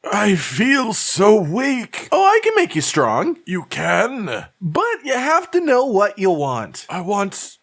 I feel so weak. Oh, I can make you strong. You can? But you have to know what you want. I want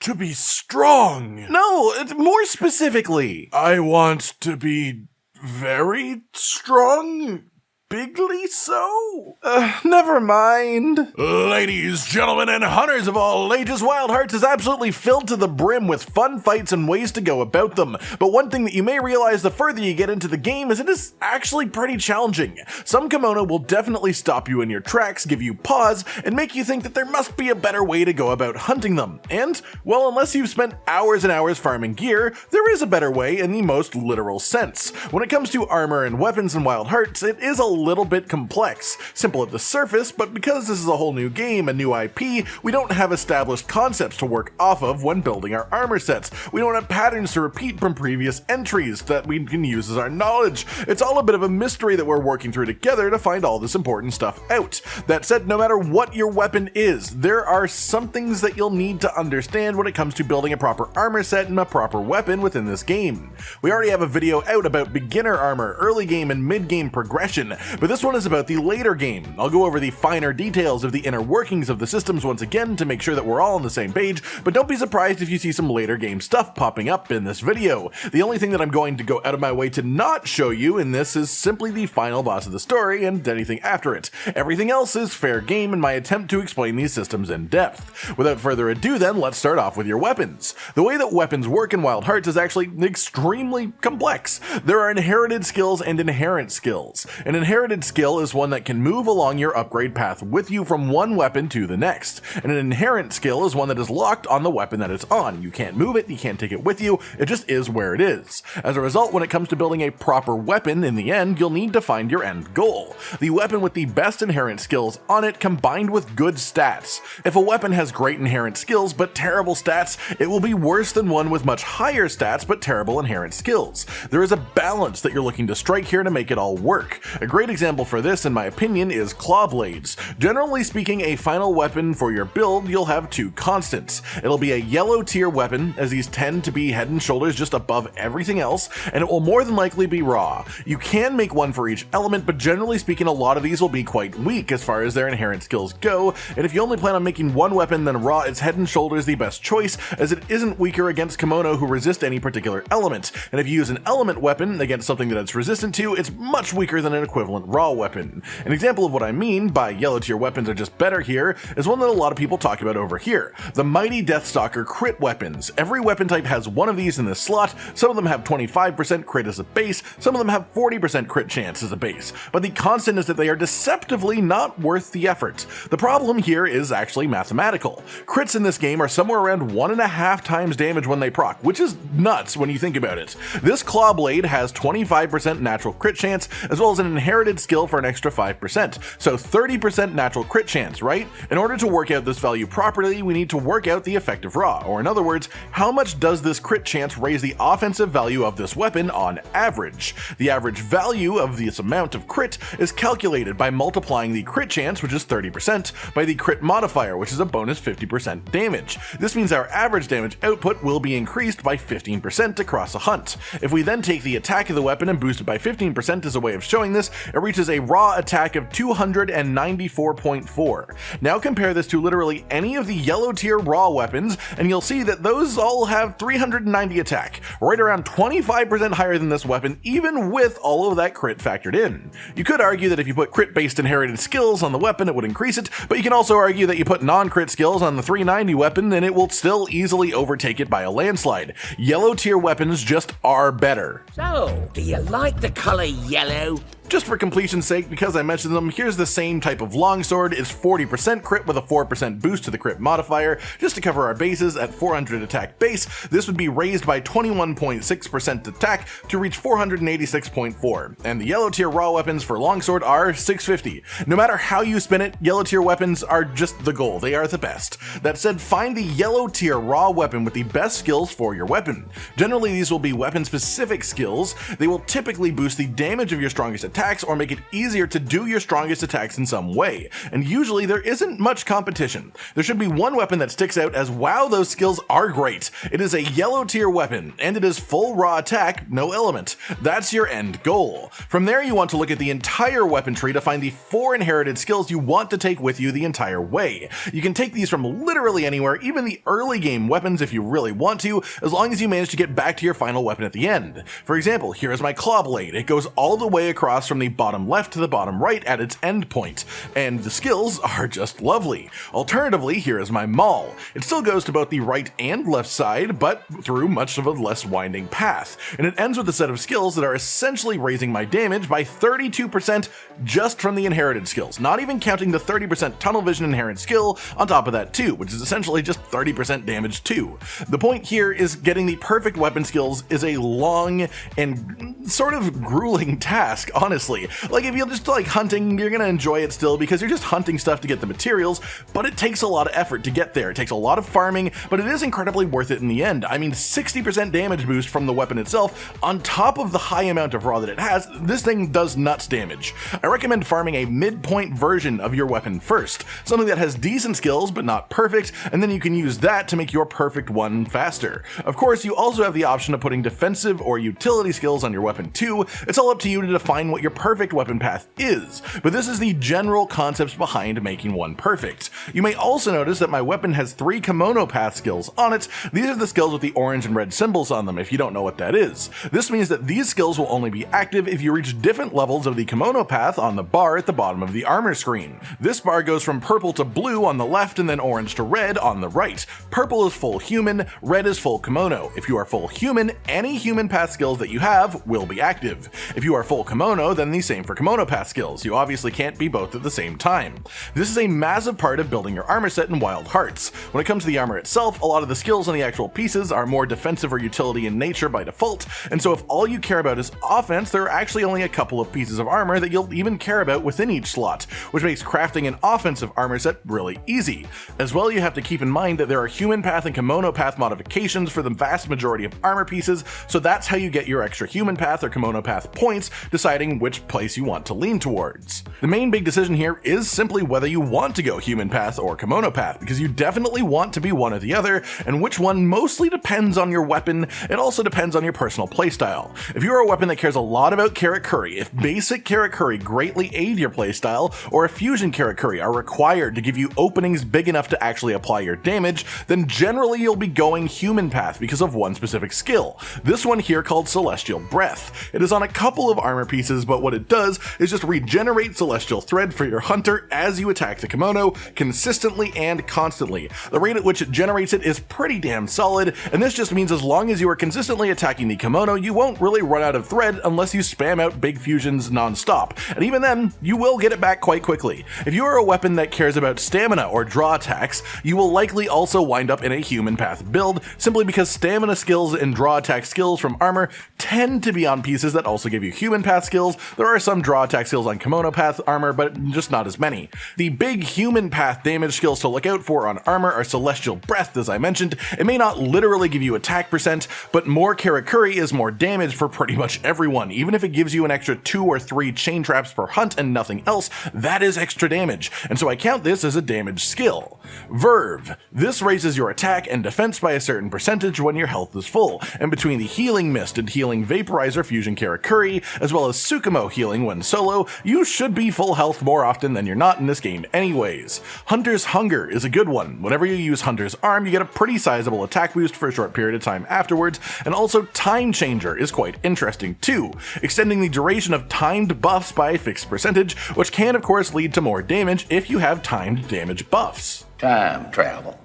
to be strong. No, more specifically. I want to be very strong. Bigly so? Never mind. Ladies, gentlemen, and hunters of all ages, Wild Hearts is absolutely filled to the brim with fun fights and ways to go about them. But one thing that you may realize the further you get into the game is it is actually pretty challenging. Some kimono will definitely stop you in your tracks, give you pause, and make you think that there must be a better way to go about hunting them. And, well, unless you've spent hours and hours farming gear, there is a better way in the most literal sense. When it comes to armor and weapons in Wild Hearts, it is a little bit complex. Simple at the surface, but because this is a whole new game, a new IP, we don't have established concepts to work off of when building our armor sets. We don't have patterns to repeat from previous entries that we can use as our knowledge. It's all a bit of a mystery that we're working through together to find all this important stuff out. That said, no matter what your weapon is, there are some things that you'll need to understand when it comes to building a proper armor set and a proper weapon within this game. We already have a video out about beginner armor, early game and mid game progression, but this one is about the later game. I'll go over the finer details of the inner workings of the systems once again to make sure that we're all on the same page, but don't be surprised if you see some later game stuff popping up in this video. The only thing that I'm going to go out of my way to not show you in this is simply the final boss of the story and anything after it. Everything else is fair game in my attempt to explain these systems in depth. Without further ado then, let's start off with your weapons. The way that weapons work in Wild Hearts is actually extremely complex. There are inherited skills and inherent skills. An inherited skill is one that can move along your upgrade path with you from one weapon to the next. And an inherent skill is one that is locked on the weapon that it's on. You can't move it, you can't take it with you, it just is where it is. As a result, when it comes to building a proper weapon, in the end, you'll need to find your end goal. The weapon with the best inherent skills on it combined with good stats. If a weapon has great inherent skills but terrible stats, it will be worse than one with much higher stats but terrible inherent skills. There is a balance that you're looking to strike here to make it all work. A great example for this, in my opinion, is claw blades. Generally speaking, a final weapon for your build, you'll have two constants. It'll be a yellow tier weapon, as these tend to be head and shoulders just above everything else, and it will more than likely be raw. You can make one for each element, but generally speaking, a lot of these will be quite weak as far as their inherent skills go, and if you only plan on making one weapon, then raw is head and shoulders the best choice, as it isn't weaker against kemono who resist any particular element, and if you use an element weapon against something that it's resistant to, it's much weaker than an equivalent raw weapon. An example of what I mean by yellow tier weapons are just better here is one that a lot of people talk about over here, the mighty Deathstalker crit weapons. Every weapon type has one of these in this slot. Some of them have 25% crit as a base, some of them have 40% crit chance as a base, but the constant is that they are deceptively not worth the effort. The problem here is actually mathematical. Crits in this game are somewhere around 1.5 times damage when they proc, which is nuts when you think about it. This claw blade has 25% natural crit chance as well as an inherited skill for an extra 5%, so 30% natural crit chance, right? In order to work out this value properly, we need to work out the effective raw, or in other words, how much does this crit chance raise the offensive value of this weapon on average? The average value of this amount of crit is calculated by multiplying the crit chance, which is 30%, by the crit modifier, which is a bonus 50% damage. This means our average damage output will be increased by 15% across a hunt. If we then take the attack of the weapon and boost it by 15% as a way of showing this, it reaches a raw attack of 294.4. Now compare this to literally any of the yellow tier raw weapons, and you'll see that those all have 390 attack, right around 25% higher than this weapon, even with all of that crit factored in. You could argue that if you put crit-based inherited skills on the weapon, it would increase it, but you can also argue that you put non-crit skills on the 390 weapon, and it will still easily overtake it by a landslide. Yellow tier weapons just are better. So, do you like the color yellow? Just for completion's sake, because I mentioned them, here's the same type of longsword. It's 40% crit with a 4% boost to the crit modifier. Just to cover our bases, at 400 attack base, this would be raised by 21.6% attack to reach 486.4. And the yellow tier raw weapons for longsword are 650. No matter how you spin it, yellow tier weapons are just the goal. They are the best. That said, find the yellow tier raw weapon with the best skills for your weapon. Generally, these will be weapon specific skills. They will typically boost the damage of your strongest attack attacks or make it easier to do your strongest attacks in some way, and usually there isn't much competition. There should be one weapon that sticks out as wow, those skills are great. It is a yellow tier weapon, and it is full raw attack, no element. That's your end goal. From there you want to look at the entire weapon tree to find the 4 inherited skills you want to take with you the entire way. You can take these from literally anywhere, even the early game weapons if you really want to, as long as you manage to get back to your final weapon at the end. For example, here is my claw blade. It goes all the way across from the bottom left to the bottom right at its end point, and the skills are just lovely. Alternatively, here is my maul. It still goes to both the right and left side, but through much of a less winding path, and it ends with a set of skills that are essentially raising my damage by 32% just from the inherited skills, not even counting the 30% tunnel vision inherent skill on top of that too, which is essentially just 30% damage too. The point here is getting the perfect weapon skills is a long and sort of grueling task, honestly. Like if you just like hunting, you're gonna enjoy it still because you're just hunting stuff to get the materials, but it takes a lot of effort to get there. It takes a lot of farming, but it is incredibly worth it in the end. I mean, 60% damage boost from the weapon itself, on top of the high amount of raw that it has, this thing does nuts damage. I recommend farming a midpoint version of your weapon first, something that has decent skills but not perfect, and then you can use that to make your perfect one faster. Of course, you also have the option of putting defensive or utility skills on your weapon too. It's all up to you to define what your perfect weapon path is, but this is the general concepts behind making one perfect. You may also notice that my weapon has 3 kemono-path skills on it. These are the skills with the orange and red symbols on them if you don't know what that is. This means that these skills will only be active if you reach different levels of the kemono-path on the bar at the bottom of the armor screen. This bar goes from purple to blue on the left and then orange to red on the right. Purple is full human, red is full kemono. If you are full human, any human path skills that you have will be active. If you are full kemono, then the same for kemono path skills. You obviously can't be both at the same time. This is a massive part of building your armor set in Wild Hearts. When it comes to the armor itself, a lot of the skills on the actual pieces are more defensive or utility in nature by default, and so if all you care about is offense, there are actually only a couple of pieces of armor that you'll even care about within each slot, which makes crafting an offensive armor set really easy. As well, you have to keep in mind that there are human path and kemono path modifications for the vast majority of armor pieces, so that's how you get your extra human path or kemono path points, deciding which place you want to lean towards. The main big decision here is simply whether you want to go human path or kemono path, because you definitely want to be one or the other, and which one mostly depends on your weapon. It also depends on your personal playstyle. If you are a weapon that cares a lot about carrot curry, if basic carrot curry greatly aid your playstyle, or if fusion carrot curry are required to give you openings big enough to actually apply your damage, then generally you'll be going human path because of one specific skill. This one here called Celestial Breath. It is on a couple of armor pieces, but what it does is just regenerate Celestial Thread for your hunter as you attack the kemono consistently and constantly. The rate at which it generates it is pretty damn solid, and this just means as long as you are consistently attacking the kemono, you won't really run out of thread unless you spam out big fusions non-stop, and even then, you will get it back quite quickly. If you are a weapon that cares about stamina or draw attacks, you will likely also wind up in a human path build, simply because stamina skills and draw attack skills from armor tend to be on pieces that also give you human path skills. There are some draw attack skills on kemono path armor, but just not as many. The big human path damage skills to look out for on armor are Celestial Breath, as I mentioned. It may not literally give you attack percent, but more Karakuri is more damage for pretty much everyone. Even if it gives you an extra 2 or 3 chain traps per hunt and nothing else, that is extra damage, and so I count this as a damage skill. Verve. This raises your attack and defense by a certain percentage when your health is full, and between the Healing Mist and Healing Vaporizer fusion Karakuri, as well as Tsukumo healing when solo, you should be full health more often than you're not in this game anyways. Hunter's Hunger is a good one. Whenever you use Hunter's Arm, you get a pretty sizable attack boost for a short period of time afterwards, and also Time Changer is quite interesting too, extending the duration of timed buffs by a fixed percentage, which can of course lead to more damage if you have timed damage buffs. Time travel.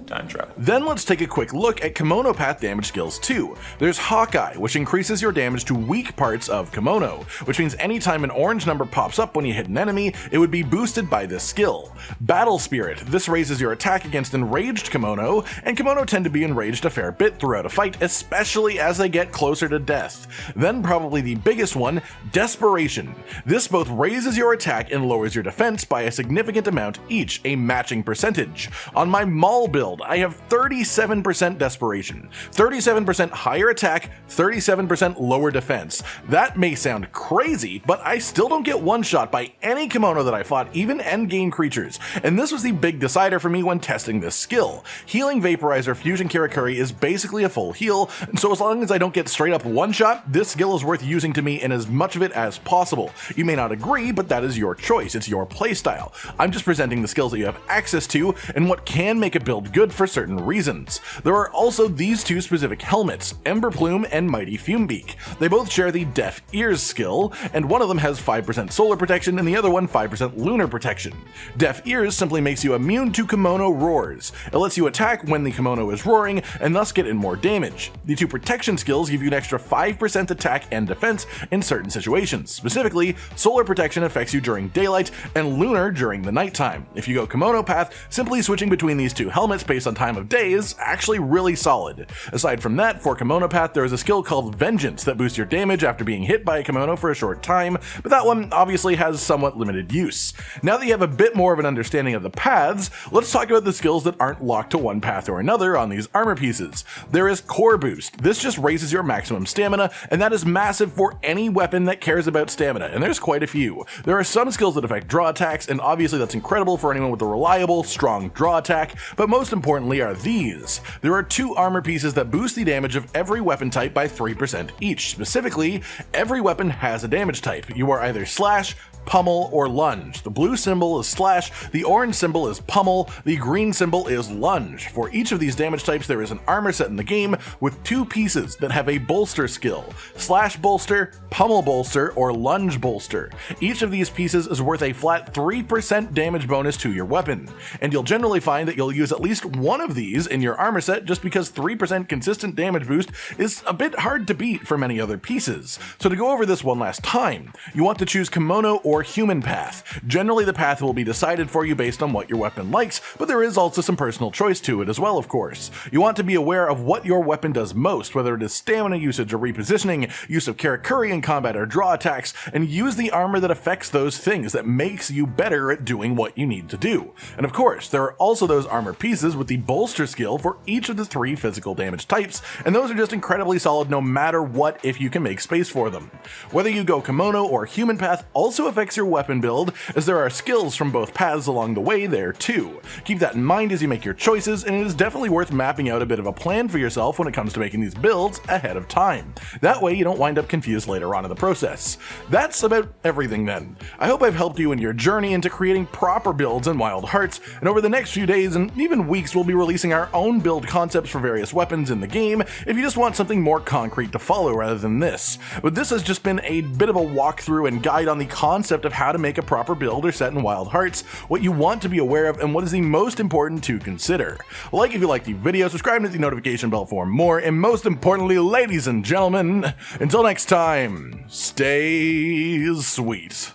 Time travel. Then let's take a quick look at kemono path damage skills too. There's Hawkeye, which increases your damage to weak parts of kemono, which means anytime an orange number pops up when you hit an enemy, it would be boosted by this skill. Battle Spirit. This raises your attack against enraged kemono, and kemono tend to be enraged a fair bit throughout a fight, especially as they get closer to death. Then probably the biggest one, Desperation. This both raises your attack and lowers your defense by a significant amount each, a matching percentage. On my Maul build, I have 37% desperation, 37% higher attack, 37% lower defense. That may sound crazy, but I still don't get one-shot by any kemono that I fought, even endgame creatures, and this was the big decider for me when testing this skill. Healing Vaporizer Fusion Kirakuri is basically a full heal, and so as long as I don't get straight up one-shot, this skill is worth using to me in as much of it as possible. You may not agree, but that is your choice, it's your playstyle. I'm just presenting the skills that you have access to and what can make a build good for certain reasons. There are also these two specific helmets, Ember Plume and Mighty Fumebeak. They both share the Deaf Ears skill, and one of them has 5% solar protection and the other one 5% lunar protection. Deaf Ears simply makes you immune to kemono roars. It lets you attack when the kemono is roaring and thus get in more damage. The two protection skills give you an extra 5% attack and defense in certain situations. Specifically, solar protection affects you during daylight and lunar during the nighttime. If you go Kemono Path, simply switching between these two helmets based on time of day is actually really solid. Aside from that, for Kemono Path there is a skill called Vengeance that boosts your damage after being hit by a kemono for a short time, but that one obviously has somewhat limited use. Now that you have a bit more of an understanding of the paths, let's talk about the skills that aren't locked to one path or another on these armor pieces. There is Core Boost. This just raises your maximum stamina, and that is massive for any weapon that cares about stamina, and there's quite a few. There are some skills that affect draw attacks, and obviously that's incredible for anyone with a reliable, strong draw attack, but most importantly are these. There are two armor pieces that boost the damage of every weapon type by 3% each. Specifically, every weapon has a damage type. You are either slash, pummel, or lunge. The blue symbol is slash, the orange symbol is pummel, the green symbol is lunge. For each of these damage types there is an armor set in the game with two pieces that have a bolster skill: slash bolster, pummel bolster, or lunge bolster. Each of these pieces is worth a flat 3% damage bonus to your weapon, and you'll generally find that you'll use at least one of these in your armor set just because 3% consistent damage boost is a bit hard to beat for many other pieces. So to go over this one last time, you want to choose Kemono or Human Path. Generally the path will be decided for you based on what your weapon likes, but there is also some personal choice to it as well, of course. You want to be aware of what your weapon does most, whether it is stamina usage or repositioning, use of Kirakuri in combat or draw attacks, and use the armor that affects those things, that makes you better at doing what you need to do. And of course, there are also those armor pieces with the bolster skill for each of the three physical damage types, and those are just incredibly solid no matter what if you can make space for them. Whether you go Kemono or Human Path also affects your weapon build, as there are skills from both paths along the way there too. Keep that in mind as you make your choices, and it is definitely worth mapping out a bit of a plan for yourself when it comes to making these builds ahead of time. That way you don't wind up confused later on in the process. That's about everything then. I hope I've helped you in your journey into creating proper builds in Wild Hearts, and over the next few days and even weeks we'll be releasing our own build concepts for various weapons in the game if you just want something more concrete to follow rather than this. But this has just been a bit of a walkthrough and guide on the concept of how to make a proper build or set in Wild Hearts, what you want to be aware of, and what is the most important to consider. Like if you like the video, subscribe to the notification bell for more, and most importantly, ladies and gentlemen, until next time, stay sweet.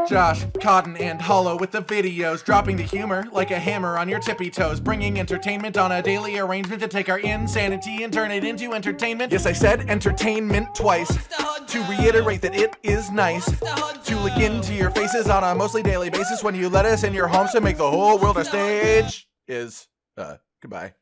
Josh, Cotton, and Hollow with the videos, dropping the humor like a hammer on your tippy toes, bringing entertainment on a daily arrangement to take our insanity and turn it into entertainment. Yes, I said entertainment twice, to reiterate that it is nice to look into your faces on a mostly daily basis when you let us in your homes to make the whole world a stage. Goodbye.